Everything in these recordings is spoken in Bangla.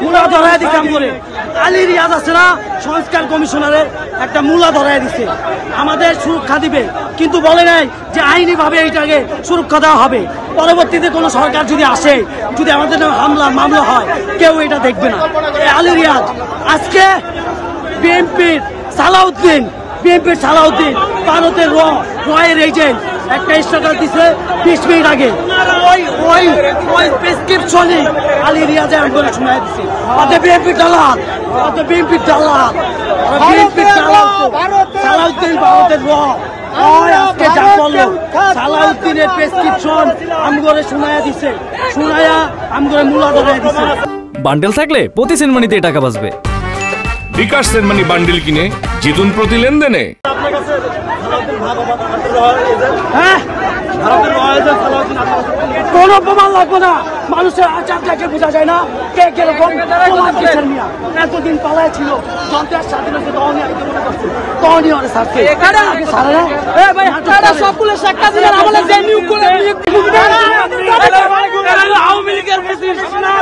মূলা ধরাই দিচ্ছে আলী রিয়াজ আছে না সংস্কার কমিশনারের একটা মূলা ধরাই দিচ্ছে আমাদের সুরক্ষা দিবে কিন্তু বলে নাই যে আইনি ভাবে এইটাকে সুরক্ষা দেওয়া হবে পরবর্তীতে কোনো সরকার যদি আসে যদি আমাদের হামলা মামলা হয় কেউ এটা দেখবে না আলী রিয়াজ আজকে বিএনপির সালাউদ্দিন ভারতের রয়ের এজেন্ট একটা স্ট্যাটাস দিচ্ছে 20 মিনিট আগে ওই প্রেসক্রিপশনে আলী রিয়াজে আন্দোলন শোনায় দিচ্ছে বিএনপি দালাল সালাউদ্দিন ভারতের আজকে যা করলো সালাউদ্দিনের প্রেসক্রিপশন আমগরে শোনায়া দিচ্ছে শোনায়া আমগরে মূলা ধরায় দিচ্ছে বান্ডেল থাকলে প্রতি সেনমানিতে টাকা বাঁচবে বিকাশ সেনমানি বান্ডেল কিনে জিতুন প্রতি লেনদেনে কোনো প্রমাণ লাগবে না মানুষের আচারটাকে বোঝা যায় না কে কিরকম প্রমাণ কিসের মিয়া এতদিন পালায় ছিল যন্ত্রের স্বাধীনতা তখনই অনেক ছাড়ছে সবগুলো শেখ হাসিনার আমলে যে নিয়োগ করে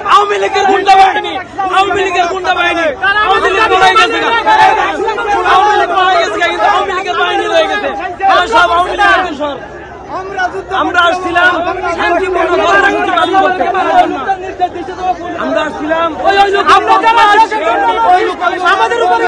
আওয়ামী লীগের গুন্ডা বাহিনী আওয়ামী লীগের বাহিনী বাহিনী রয়ে গেছে সব আওয়ামী লীগের আমরা আসছিলাম শান্তিপূর্ণ কর্মসূচি পালন করতে আমরা আসছিলাম আমাদের উপরে